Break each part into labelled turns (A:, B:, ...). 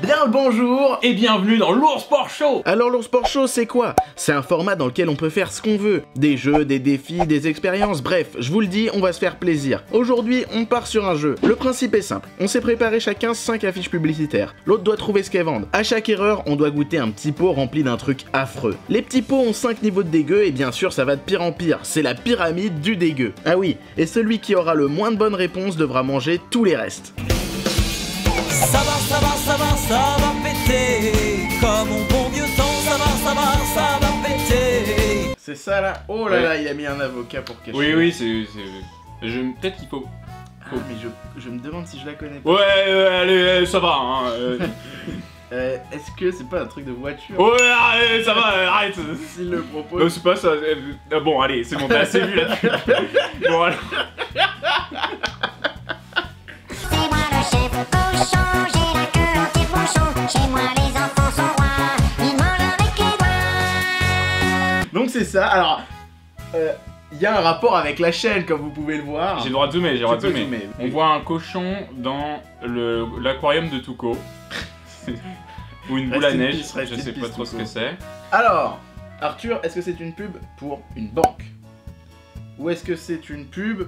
A: Bien le bonjour et bienvenue dans l'Ours Sport Show.
B: Alors l'Ours Sport Show c'est quoi? C'est un format dans lequel on peut faire ce qu'on veut. Des jeux, des défis, des expériences, bref, je vous le dis, on va se faire plaisir. Aujourd'hui, on part sur un jeu. Le principe est simple, on s'est préparé chacun 5 affiches publicitaires. L'autre doit trouver ce qu'elles vendent. À chaque erreur, on doit goûter un petit pot rempli d'un truc affreux. Les petits pots ont 5 niveaux de dégueu et bien sûr ça va de pire en pire. C'est la pyramide du dégueu. Ah oui, et celui qui aura le moins de bonnes réponses devra manger tous les restes.
C: Ça va péter. Comme au bon vieux temps, ça va péter.
A: C'est ça là. Oh là là, il a mis un avocat pour cacher.
D: Oui, c'est... Peut-être qu'il faut...
A: Ah, mais je me demande si je la connais pas.
D: Ouais, allez, ça va, hein.
A: Est-ce que c'est pas un truc de voiture?
D: Ouais, allez, ça va, arrête.
A: S'il le propose.
D: C'est pas ça. Bon, allez, c'est bon, t'as assez vu la pub. Bon, alors...
E: C'est moi le chef cochon, j'ai la queue anti-bouchon. Chez moi les enfants sont rois, ils mangent avec les doigts.
A: Donc c'est ça, alors... il y a un rapport avec la chaîne comme vous pouvez le voir.
D: J'ai le droit de zoomer,
A: Tu peux zoomer.
D: On voit un cochon dans l'aquarium de Tuco. Ou une boule à neige, je sais pas trop ce que c'est.
A: Alors, Arthur, est-ce que c'est une pub pour une banque? Ou est-ce que c'est une pub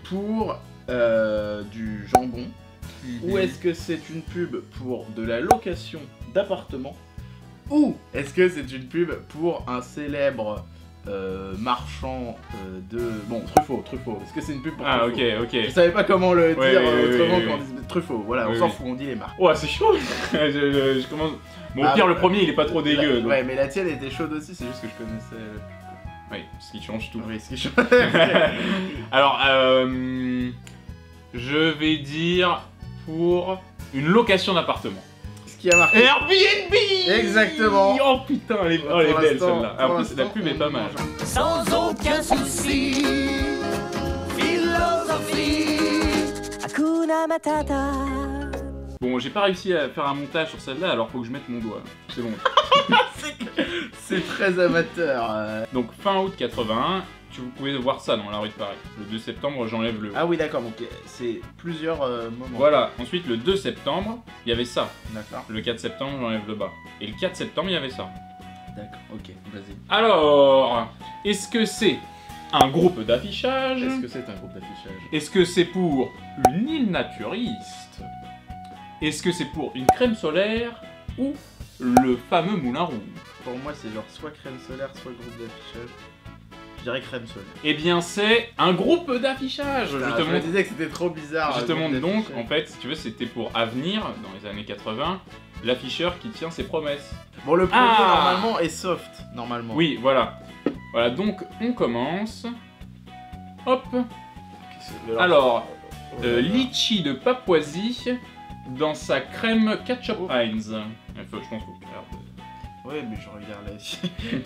A: pour du jambon? Ou est-ce que c'est une pub pour de la location d'appartements? Ou est-ce que c'est une pub pour un célèbre marchand de... Bon, Truffaut. Est-ce que c'est une pub pour Truffaut?
D: Ok.
A: Je savais pas comment le dire autrement
D: oui.
A: quand on dit Truffaut. Voilà, on s'en fout, on dit les marques.
D: Ouais, c'est chaud. je commence... Bon, au pire, le premier, il est pas trop dégueu. Donc...
A: Ouais, mais la tienne était chaude aussi, c'est juste que je connaissais...
D: Oui, ce qui change tout.
A: Oui, ce qui change.
D: Alors, je vais dire pour une location d'appartement.
A: Ce qui a marqué.
D: Airbnb.
A: Exactement.
D: Oh putain, elle est belle celle-là. En plus, la pub est pas mal.
C: Sans aucun souci. Philosophie. Hakuna Matata.
D: Bon, j'ai pas réussi à faire un montage sur celle-là, alors faut que je mette mon doigt. C'est bon.
A: C'est très amateur.
D: Donc, fin août 81, vous pouvez voir ça dans la rue de Paris. Le 2 septembre, j'enlève le...
A: Ah oui, d'accord, donc c'est plusieurs moments.
D: Voilà, ensuite le 2 septembre, il y avait ça.
A: D'accord,
D: Le 4 septembre, j'enlève le bas. Et le 4 septembre, il y avait ça.
A: d'accord, ok, vas-y.
D: Alors, est-ce que c'est un groupe d'affichage?
A: Est-ce que c'est un groupe d'affichage?
D: Est-ce que c'est pour une île naturiste? Est-ce que c'est pour une crème solaire? Ou le fameux moulin rouge?
A: Pour moi, c'est genre soit crème solaire, soit groupe d'affichage. Je dirais crème solaire.
D: Eh bien, c'est un groupe d'affichage.
A: Je me disais que c'était trop bizarre.
D: Je te montre
A: groupe
D: donc,
A: d'affichage.
D: en fait, si tu veux, c'était pour Avenir, dans les années 80, l'afficheur qui tient ses promesses.
A: Bon, le premier,
D: Ah
A: normalement, est soft, normalement.
D: Oui, voilà. Voilà, donc, on commence. Hop. Alors, litchi de Papouasie dans sa crème ketchup Heinz. Je pense qu'il faut faire...
A: Oui, mais je regarde là.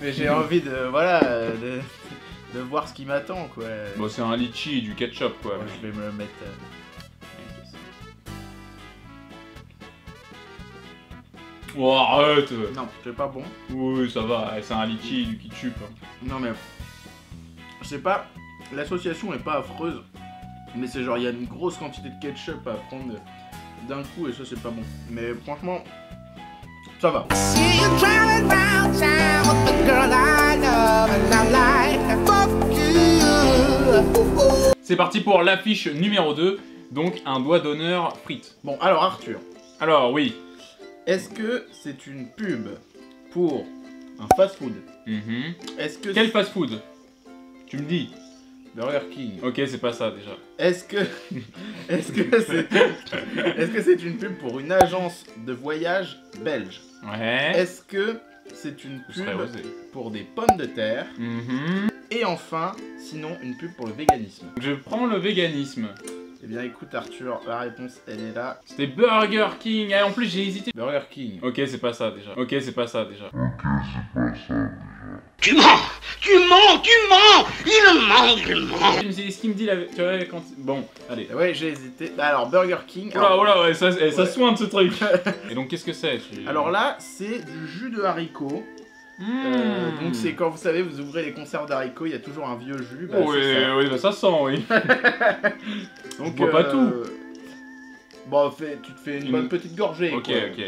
A: Mais j'ai envie de... Voilà, de voir ce qui m'attend, quoi.
D: Bon, c'est un litchi et du ketchup, quoi.
A: Ouais, je vais me le mettre...
D: Oh, arrête.
A: Non, c'est pas bon.
D: Oui, ça va, c'est un litchi et du ketchup.
A: Non, mais... Je sais pas, l'association est pas affreuse. Mais c'est genre, il y a une grosse quantité de ketchup à prendre d'un coup et ça, c'est pas bon. Mais franchement, ça va.
D: C'est parti pour l'affiche numéro 2, donc un doigt d'honneur frites.
A: Bon, alors Arthur,
D: Alors, oui.
A: est-ce que c'est une pub pour un fast-food? Est-ce que
D: Quel fast-food? Tu me dis.
A: Burger King.
D: Ok, c'est pas ça déjà.
A: Est-ce que c'est une pub pour une agence de voyage belge?
D: Ouais.
A: Est-ce que c'est une
D: Je serais
A: pub
D: osé.
A: pour des pommes de terre? Et enfin, sinon, une pub pour le véganisme.
D: Je prends le véganisme.
A: Eh bien écoute Arthur, la réponse elle est là.
D: C'était Burger King. Ah, en plus j'ai hésité.
A: Burger King.
D: Ok, c'est pas ça déjà. Ok, c'est pas ça déjà.
F: Tu mens! Il ment!
D: Ce qu'il me dit là, tu vois, quand... Bon, allez.
A: Ouais, j'ai hésité. Bah, alors Burger King.
D: Oh là, ouais, ça
A: Ouais.
D: soigne ce truc. Et donc qu'est-ce que c'est?
A: Alors là, c'est du jus de haricots. Donc c'est quand vous savez, vous ouvrez les conserves d'haricots, il y a toujours un vieux jus. Bah,
D: Oui,
A: c'est ça.
D: oui, bah ça sent, oui.
A: Donc,
D: bois pas tout.
A: Bon, tu te fais une bonne petite gorgée.
D: Ok,
A: quoi.
D: ok.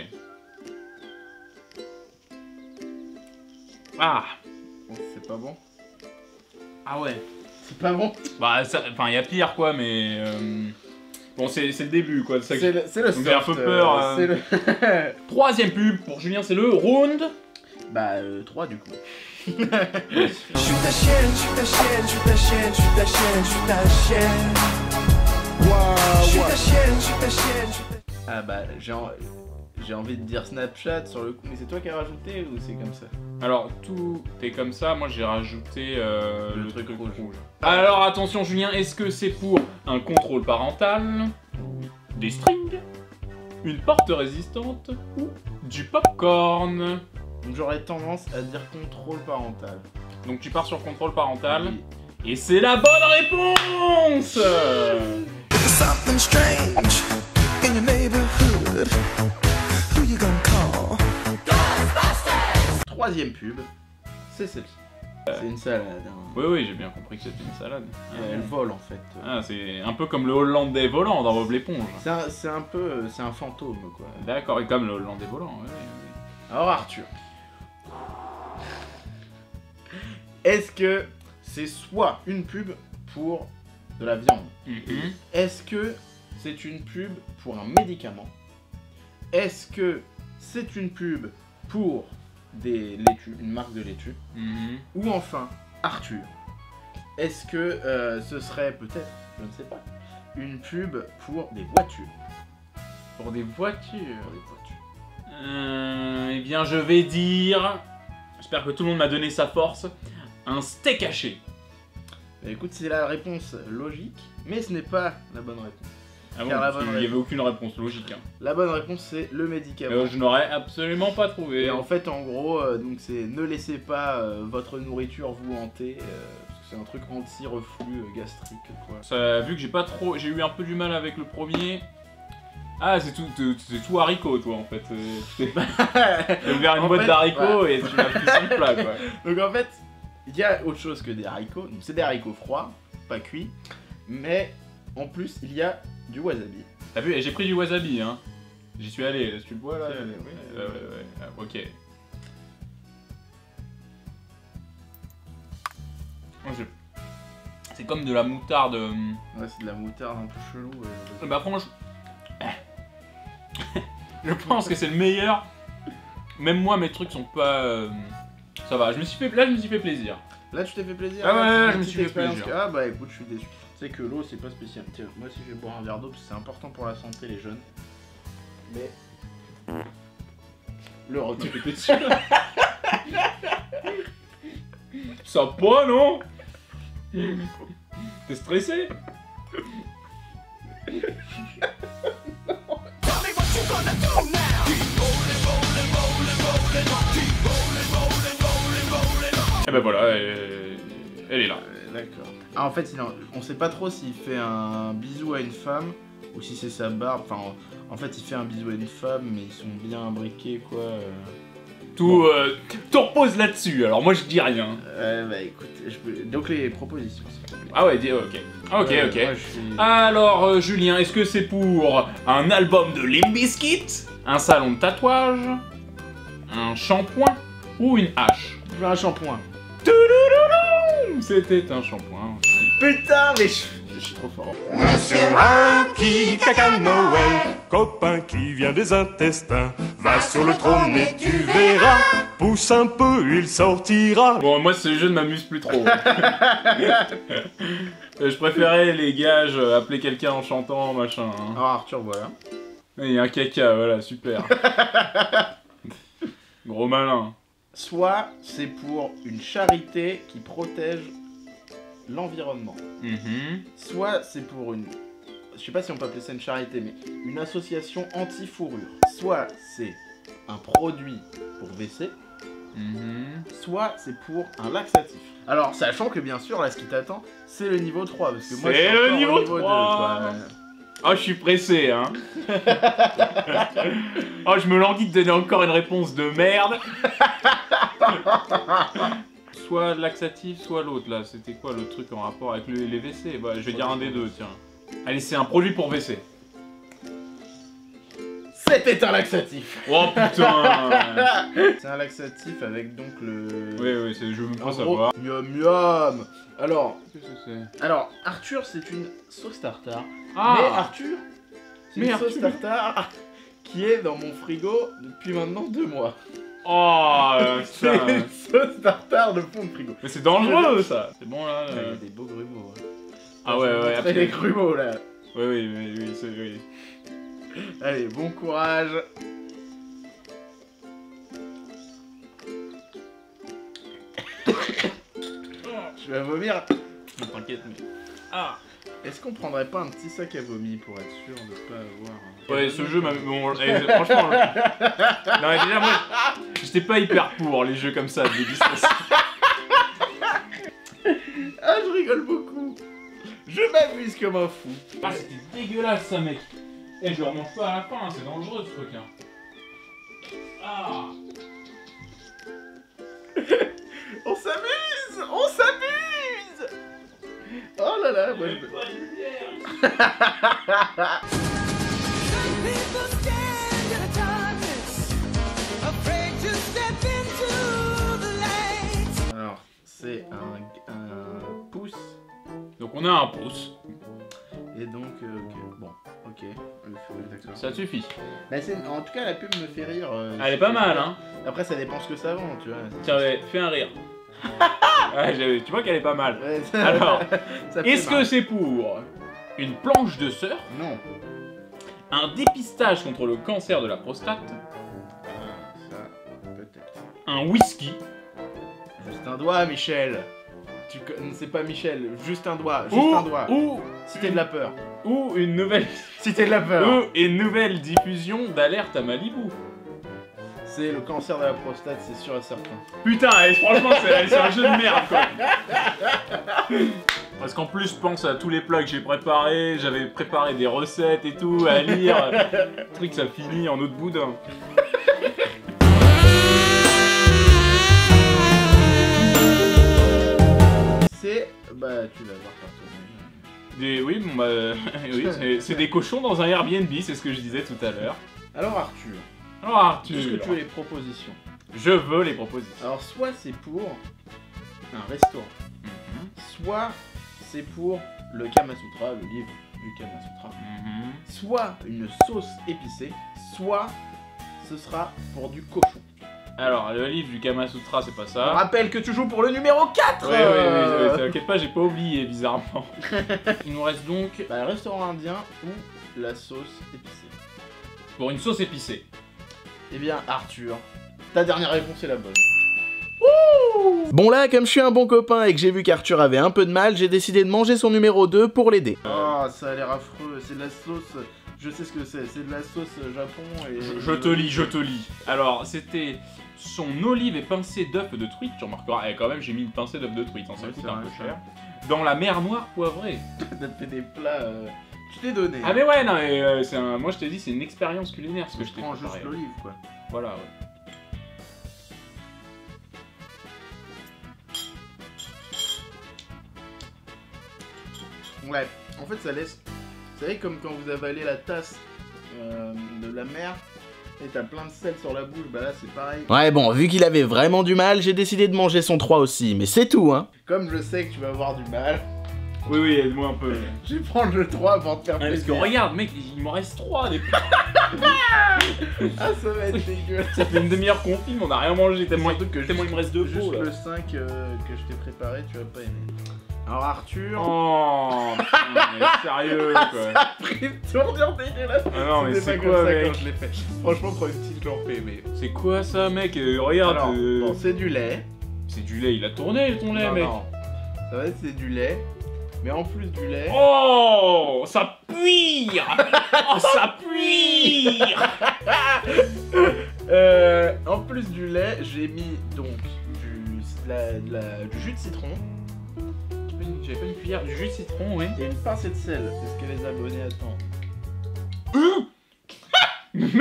D: Ah.
A: C'est pas bon.
D: Ah ouais.
A: C'est pas bon.
D: Bah, enfin, il y a pire, quoi, mais... Bon, c'est le début, quoi.
A: C'est le
D: Donc, j'ai un peu
A: soft,
D: peur.
A: c'est le...
D: Troisième pub pour Julien, c'est le round.
A: Bah, 3 du coup.
C: Je suis ta chienne, je suis ta chienne, je suis ta chienne, je suis ta chienne, je suis ta chienne. Je suis ta chienne, je suis ta chienne, je suis ta...
A: Ah bah, j'ai envie de dire Snapchat sur le coup, mais c'est toi qui as rajouté ou c'est comme ça?
D: Alors, tout est comme ça. Moi, j'ai rajouté le truc rouge.
A: Ah.
D: Alors, attention, Julien, est-ce que c'est pour un contrôle parental, des strings, une porte résistante ou du popcorn?
A: Donc j'aurais tendance à dire contrôle parental.
D: Donc, tu pars sur contrôle parental.
A: Oui.
D: Et c'est la bonne réponse.
C: Something strange in your neighborhood. Who you gonna call?
A: Troisième pub, c'est celle-ci. C'est une salade. Hein.
D: Oui, oui, j'ai bien compris que c'était une salade.
A: Elle vole en fait.
D: Ah, c'est un peu comme le Hollandais volant dans Bob l'éponge.
A: C'est un peu, c'est un fantôme quoi.
D: D'accord, et comme le Hollandais volant, oui, oui.
A: Alors Arthur, est-ce que c'est soit une pub pour de la viande?
D: Mhm.
A: Est-ce que c'est une pub pour un médicament? Est-ce que c'est une pub pour des laitues, une marque de laitue?
D: Mhm.
A: Ou enfin, Arthur, est-ce que ce serait peut-être, je ne sais pas, une pub pour des voitures?
D: Pour des voitures.
A: Pour des voitures.
D: Eh bien, je vais dire... J'espère que tout le monde m'a donné sa force. Un steak haché.
A: Bah, écoute, c'est la réponse logique, mais ce n'est pas la bonne réponse.
D: Ah bon,
A: Car la
D: parce
A: bonne
D: qu'il n'y avait aucune réponse logique. Hein.
A: La bonne réponse, c'est le médicament.
D: Je n'aurais absolument pas trouvé.
A: Et en fait, en gros, donc c'est ne laissez pas votre nourriture vous hanter, parce que c'est un truc anti-reflux gastrique, quoi.
D: Ça, vu que j'ai eu un peu du mal avec le premier. Ah, c'est tout haricot, toi, en fait. J'ai ouvert une
A: En
D: boîte
A: fait,
D: d'haricots
A: ouais.
D: et tu m'as pris sur le plat, quoi.
A: Donc en fait, il y a autre chose que des haricots. Donc c'est des haricots froids, pas cuits, mais en plus il y a du wasabi.
D: T'as vu, et j'ai pris du wasabi, hein. J'y suis allé, tu le vois là.
A: J'y suis allé, oui.
D: Ouais. Ah, ok. Oh, c'est comme de la moutarde.
A: Ouais, c'est de la moutarde un peu chelou.
D: Bah franchement, je pense que c'est le meilleur. Même moi, mes trucs sont pas. Ça va. Je me suis fait plaisir.
A: Là, tu t'es fait plaisir.
D: Ah ouais,
A: là, c'est
D: ouais,
A: une
D: je me
A: petite
D: suis fait
A: expérience
D: plaisir.
A: Ah bah écoute, je suis déçu. Tu sais que l'eau, c'est pas spécial. Tiens, moi aussi, je vais boire un verre d'eau parce que c'est important pour la santé, les jeunes. Mais le retour est dessus.
D: Ça pas, non? T'es stressé? Et ben voilà, elle est là.
A: D'accord. Ah, en fait, on sait pas trop s'il fait un bisou à une femme ou si c'est sa barbe. Enfin, en fait, il fait un bisou à une femme, mais ils sont bien imbriqués, quoi.
D: Tout repose là-dessus, alors moi je dis rien.
A: Bah écoute, donc les propositions, s'il te plaît.
D: Ah ouais, ok. Ok.
A: Moi, je suis...
D: Alors, Julien, est-ce que c'est pour un album de Limp Bizkit, un salon de tatouage, un shampoing ou une hache?
A: Je veux un shampoing.
D: Toulouloulou, c'était un shampoing.
A: Putain, mais je suis trop fort.
F: Monsieur Ranky Caca Noël, copain qui vient des intestins, va sur le trône et tu verras, pousse un peu, il sortira.
D: Bon, moi ce jeu ne m'amuse plus trop. Je préférais les gages, appeler quelqu'un en chantant, machin. Hein.
A: Alors Arthur, voilà.
D: Il y a un caca, voilà, super. Gros malin.
A: Soit c'est pour une charité qui protège l'environnement. Soit c'est pour une... Je sais pas si on peut appeler ça une charité, mais une association anti-fourrure. Soit c'est un produit pour WC, soit c'est pour un laxatif. Alors, sachant que bien sûr, là, ce qui t'attend, c'est le niveau 3, parce que moi, je
D: C'est
A: suis
D: le
A: encore au
D: niveau
A: 2,
D: 3.
A: quoi.
D: Oh, je suis pressé, hein. Oh, je me languis de donner encore une réponse de merde. Soit laxatif, soit l'autre, là. C'était quoi le truc en rapport avec les WC? Bah, je vais dire un des deux, tiens. Allez, c'est un produit pour WC.
A: C'était un laxatif.
D: Oh putain.
A: C'est un laxatif avec donc le...
D: Oui, je veux même
A: En
D: pas
A: gros,
D: savoir.
A: miam miam. Alors,
D: Qu'est-ce que c'est?
A: alors, Arthur, c'est une sauce tartare.
D: Ah.
A: Mais Arthur, c'est
D: Mais
A: une sauce
D: Arthur.
A: tartare qui est dans mon frigo depuis maintenant 2 mois.
D: Oh
A: C'est
D: putain.
A: une sauce tartare de fond de frigo.
D: Mais c'est dangereux ça. C'est bon là.
A: Il y a des beaux grumeaux. Hein.
D: Ah ouais, ouais,
A: C'est les grumeaux là.
D: Oui, c'est oui.
A: Allez, bon courage. Je vais vomir.
D: T'inquiète, mais. Ah.
A: Est-ce qu'on prendrait pas un petit sac à vomi pour être sûr de pas avoir...
D: Ouais, ce jeu m'a. Bon, franchement. Non, mais déjà, moi, j'étais pas hyper pour les jeux comme ça, de dégustation.
A: Ah, je rigole beaucoup. Je m'amuse comme un fou.
D: Ah, c'était dégueulasse ça, mec. Eh, je le remange pas à la fin, c'est dangereux ce truc. Hein. Ah.
A: On s'amuse. On s'amuse. Oh là là, moi je...
C: People stand in the darkness, afraid to step into the light.
A: Alors, c'est un pouce.
D: Donc on a un pouce,
A: Et donc, ok, bon, ok, d'accord.
D: ça suffit.
A: Bah, en tout cas, la pub me fait rire.
D: Elle est pas mal, hein.
A: Après, ça dépend ce que ça vend, tu vois.
D: Tiens, ouais, fais un rire. Ouais, tu vois qu'elle est pas mal.
A: Ouais,
D: Alors,
A: ça fait
D: est-ce que
A: marrer.
D: c'est pour une planche de surf,
A: Non.
D: un dépistage contre le cancer de la prostate,
A: Ça, peut-être.
D: un whisky,
A: Juste un doigt, Michel. C'est pas Michel, juste un doigt, juste
D: ou,
A: un doigt.
D: ou,
A: Si t'es de la peur.
D: ou une nouvelle,
A: Si t'es de la peur.
D: ou une nouvelle diffusion d'alerte à Malibu.
A: C'est le cancer de la prostate, c'est sûr et certain.
D: Putain, franchement, c'est un jeu de merde, quoi. Parce qu'en plus, je pense à tous les plats que j'ai préparés. J'avais préparé des recettes et tout à lire. Le truc, ça finit en eau de boudin.
A: C'est... Bah, tu vas voir partout.
D: Oui, bon, bah, oui, c'est des cochons dans un Airbnb, c'est ce que je disais tout à l'heure.
A: Alors, Arthur,
D: Alors, Arthur,
A: est-ce que tu veux les propositions?
D: je veux les propositions.
A: Alors, soit c'est pour un restaurant,
D: Mhm,
A: soit c'est pour le Kama Sutra, le livre du Kama Sutra,
D: mhm.
A: soit une sauce épicée, soit ce sera pour du cochon.
D: Alors, le livre du Kama Sutra, c'est pas
A: On
D: ça.
A: rappelle que tu joues pour le numéro 4.
D: Oui, t'inquiète pas, j'ai pas oublié, bizarrement. Il nous reste donc
A: Bah, le restaurant indien ou la sauce épicée.
D: pour une sauce épicée.
A: Eh bien, Arthur, ta dernière réponse est la bonne.
B: Bon là, comme je suis un bon copain et que j'ai vu qu'Arthur avait un peu de mal, j'ai décidé de manger son numéro 2 pour l'aider.
A: Oh, ça a l'air affreux, c'est de la sauce... Je sais ce que c'est de la sauce Japon et...
D: Je te lis. Alors, c'était son olive et pincée d'œufs de truite. Tu remarqueras, quand même, j'ai mis une pincée d'œufs de truite, hein, ça
A: Ouais,
D: coûte
A: c'est
D: un
A: vrai,
D: peu
A: ça.
D: cher. Dans la mer Noire poivrée.
A: T'as fait des plats... Tu t'es donné.
D: Ah mais ouais, non, mais moi je t'ai dit, c'est une expérience culinaire ce que je t'ai
A: prends
D: préparé.
A: juste l'olive, quoi.
D: Voilà, ouais.
A: Ouais, en fait ça laisse... Vous savez comme quand vous avalez la tasse de la mer et t'as plein de sel sur la bouche, bah là c'est pareil.
B: Ouais bon, vu qu'il avait vraiment du mal, j'ai décidé de manger son 3 aussi, mais c'est tout hein.
A: Comme je sais que tu vas avoir du mal,
D: Oui, aide-moi un peu.
A: je vais prendre le 3 pour te faire
D: Parce que
A: plaisir.
D: regarde, mec, il m'en reste 3 des
A: Ah, ça va être dégueulasse.
D: Ça fait une demi-heure qu'on filme, on a rien mangé tellement,
A: Surtout que
D: tellement il me reste 2
A: Juste
D: pots là.
A: le 5 que je t'ai préparé, tu vas pas aimer. Alors Arthur...
D: Oh, putain, mais sérieux quoi.
A: pris une tournure dégueulasse.
D: Ah non, mais
A: C'était
D: c'est
A: pas
D: quoi,
A: comme ça
D: mec?
A: quand je l'ai fait. Franchement, prends une petite lampée, mais...
D: C'est quoi ça, mec? Regarde.
A: Alors, bon, c'est du lait.
D: C'est du lait, il a tourné ton lait,
A: Non,
D: mec.
A: non. Ça va être c'est du lait. Mais en plus du lait...
D: Oh, ça puire. Oh, ça puire.
A: En plus du lait, j'ai mis donc du jus de citron
D: J'avais pas une cuillère du jus de citron, oui.
A: et une pincée de sel. C'est ce que les abonnés attendent.
D: Mec,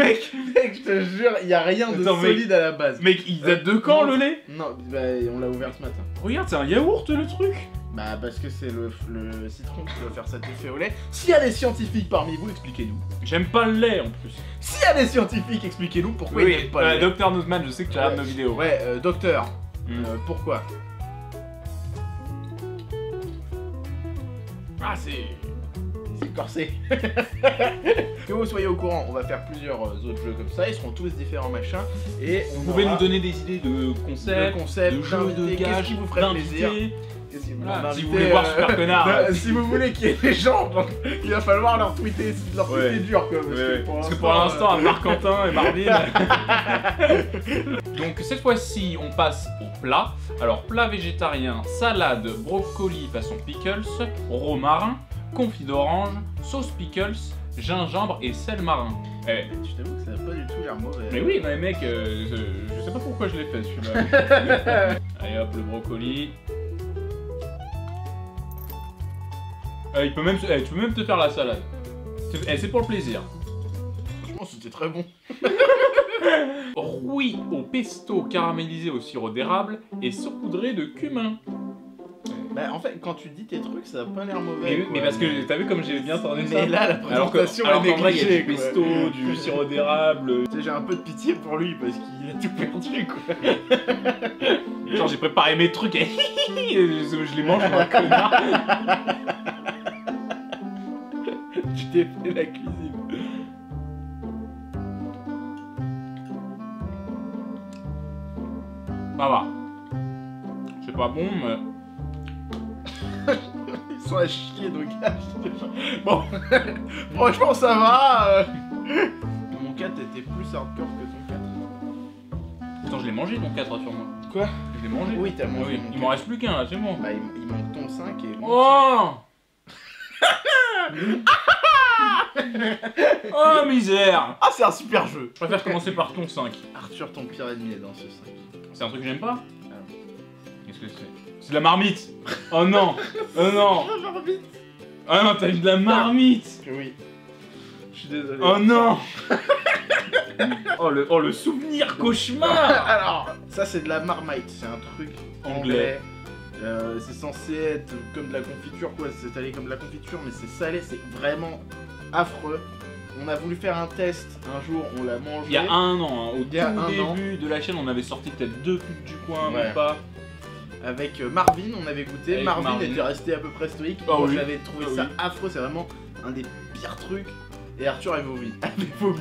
A: Mec, je te jure, il y a rien de
D: Attends, mec.
A: solide à la base.
D: il date de quand
A: non.
D: le lait?
A: Non, bah on l'a ouvert ce matin.
D: Regarde, c'est un yaourt le truc.
A: Bah parce que c'est le citron qui doit faire cet effet au lait. S'il y a des scientifiques parmi vous, expliquez-nous.
D: J'aime pas le lait en plus.
A: S'il y a des scientifiques, expliquez-nous pourquoi ils n'aiment pas le lait.
D: Dr Newsman, je sais que tu regardes nos vidéos.
A: Ouais, docteur, pourquoi? Ah, c'est corsé. Que vous soyez au courant, on va faire plusieurs autres jeux comme ça, ils seront tous différents machin. Et on
D: Vous pouvez nous donner des idées de concepts,
A: de
D: jeux, de
A: d'invités, qu'est-ce
D: gages,
A: qui vous ferait plaisir?
D: d'invités. Voilà, si vous
A: D'invités,
D: voulez voir Super Connard.
A: si vous voulez qu'il y ait des gens, donc, il va falloir leur tweeter
D: Ouais.
A: dur quoi.
D: Parce que pour l'instant, à Marc-Quentin et Marvin. Donc cette fois-ci, on passe au plat. Alors, plat végétarien, salade, brocoli façon pickles, romarin, confit d'orange, sauce pickles, gingembre et sel marin.
A: Je t'avoue que ça n'a pas du tout l'air mauvais.
D: Mais oui, mais mec, je sais pas pourquoi je l'ai fait celui-là. Allez hop, le brocoli. Tu peux même te faire la salade. C'est pour le plaisir.
A: Franchement, c'était très bon.
D: Rouille au pesto caramélisé au sirop d'érable et saupoudré de cumin.
A: Bah en fait, quand tu dis tes trucs, ça a pas l'air mauvais.
D: Mais parce que t'as vu comme j'ai bien tourné ça.
A: Mais là, la présentation
D: alors
A: est
D: qu'en vrai, il y a
A: négligée,
D: du
A: quoi.
D: pesto, du sirop d'érable.
A: Tu sais, j'ai un peu de pitié pour lui parce qu'il a tout perdu quoi.
D: Genre j'ai préparé mes trucs et je les mange comme un connard.
A: Tu t'es fait la cuisine.
D: Ça va. C'est pas bon, mais...
A: Ils sont à chier nos gars. Bon, franchement ça va. Mon 4 était plus hardcore que ton 4.
D: Attends, je l'ai mangé ton 4 sur moi.
A: Quoi?
D: Je l'ai mangé.
A: Oui, t'as
D: Ah
A: mangé.
D: oui.
A: mon
D: Il m'en
A: quatre.
D: reste plus qu'un là, c'est bon.
A: Bah il manque ton 5 et...
D: Oh Oh misère.
A: Ah c'est un super jeu.
D: Je préfère commencer par ton 5.
A: Arthur, ton pire ennemi est dans ce 5.
D: C'est un truc que j'aime pas. Qu'est-ce que c'est? C'est de la marmite. Oh non. Oh non. Oh non, t'as eu de la marmite.
A: Oui. Je suis désolé.
D: Oh non. Oh le souvenir cauchemar.
A: Alors, ça c'est de la Marmite, c'est un truc anglais.
D: Anglais.
A: C'est censé être comme de la confiture, quoi. C'est salé comme de la confiture, mais c'est salé, c'est vraiment affreux. On a voulu faire un test un jour, on l'a mangé.
D: Il y a un an, hein, au
A: Il y a
D: tout
A: un an.
D: début de la chaîne, on avait sorti peut-être 2 pubs du coin,
A: Ouais.
D: même pas.
A: Avec Marvin, on avait goûté.
D: Avec
A: Marvin
D: Marvin.
A: était resté à peu près stoïque.
D: Ah
A: Moi
D: oui.
A: j'avais trouvé
D: Ah
A: ça
D: oui.
A: affreux, c'est vraiment un des pires trucs. Et Arthur avait vomi. Avait vomi.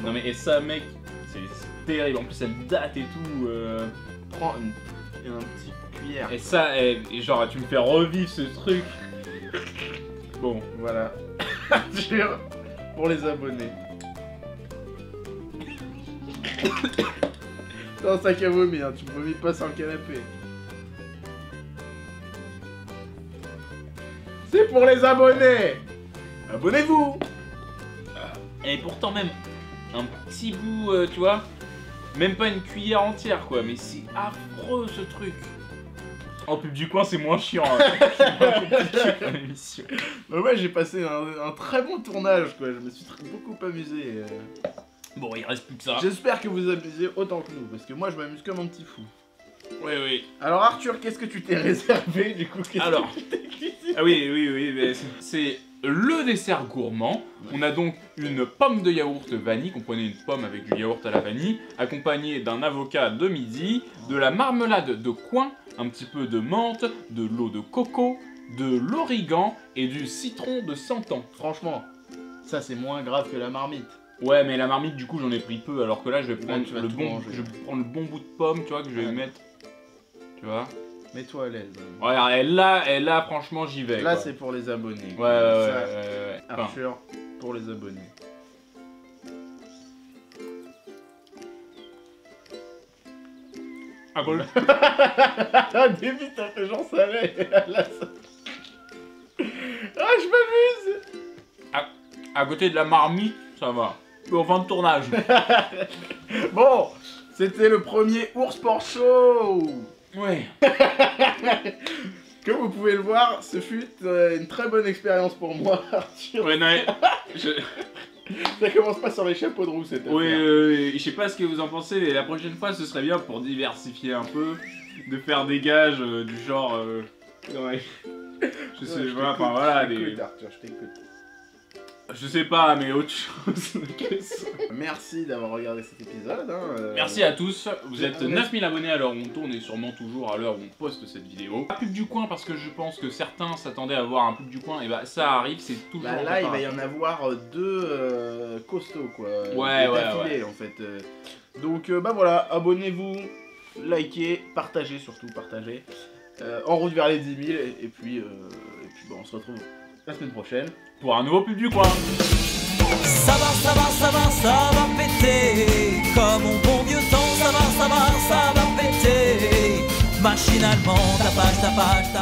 D: Non mais et ça mec, c'est terrible, en plus elle date et tout.
A: Prends un petit cuillère.
D: Et ça, et genre tu me fais revivre ce truc. Bon,
A: Voilà. Arthur, pour les abonnés. C'est un sac à vomir, hein. Tu me vomis pas sur le canapé. C'est pour les abonnés. Abonnez-vous.
D: et pourtant même un petit bout, tu vois, même pas une cuillère entière quoi, mais c'est affreux ce truc. En pub du coin c'est moins chiant. Hein. C'est moins compliqué comme émission.
A: Ouais, j'ai passé un très bon tournage, quoi. Je me suis beaucoup amusé.
D: Bon, il reste plus que ça.
A: J'espère que vous amusez autant que nous, parce que moi je m'amuse comme un petit fou.
D: Oui, oui.
A: Alors Arthur, qu'est-ce que tu t'es réservé du coup?
D: Alors, ah oui, mais c'est le dessert gourmand. On a donc une pomme de yaourt vanille, comprenez une pomme avec du yaourt à la vanille, accompagnée d'un avocat de midi, de la marmelade de coin, un petit peu de menthe, de l'eau de coco, de l'origan et du citron de 100 ans.
A: Franchement, ça c'est moins grave que la marmite.
D: Ouais, mais la marmite, du coup, j'en ai pris peu, alors que là, je vais prendre
A: tu vas
D: le
A: tout
D: bon,
A: manger.
D: je vais prendre le bon bout de pomme, tu vois, que je vais
A: Ouais.
D: mettre. Tu vois.
A: Mets-toi à l'aise.
D: Regarde, et là, franchement, j'y vais.
A: Là
D: quoi.
A: c'est pour les abonnés.
D: Ouais, ouais,
A: Ça,
D: ouais. Enfin,
A: Arthur, pour les abonnés.
D: ah, bon,
A: Ah, début, t'as fait genre ça allait. Là, ça... Ah, je m'amuse.
D: à côté de la marmite, ça va. Au fin de tournage.
A: Bon, c'était le premier Ours Sport Show.
D: Ouais.
A: Comme vous pouvez le voir, ce fut une très bonne expérience pour moi, Arthur.
D: Ouais, non, mais
A: Ça commence pas sur les chapeaux de roue cette affaire.
D: oui, je sais pas ce que vous en pensez, mais la prochaine fois, ce serait bien pour diversifier un peu, de faire des gages du genre, Ouais. Je sais
A: Ouais,
D: pas, enfin voilà,
A: je
D: des...
A: t'écoute, Arthur, je t'écoute.
D: Je sais pas, mais autre chose que ça.
A: Merci d'avoir regardé cet épisode. Hein,
D: Merci à tous, vous êtes
A: on est-
D: 9000 abonnés à l'heure où on tourne et sûrement toujours à l'heure où on poste cette vidéo. La pub du coin, parce que je pense que certains s'attendaient à voir un pub du coin, et bah ça arrive, c'est toujours
A: Bah
D: en
A: là, il va y
D: préparation.
A: en avoir deux costauds, quoi.
D: Ouais, ouais,
A: d'affilée, en fait. Donc, bah voilà, abonnez-vous, likez, partagez, surtout partagez. En route vers les 10 000, et puis bah, on se retrouve la semaine prochaine.
D: Pour un nouveau pub du coin.
G: Ça va péter. Comme au bon vieux temps, ça va péter. Machinalement, tapage.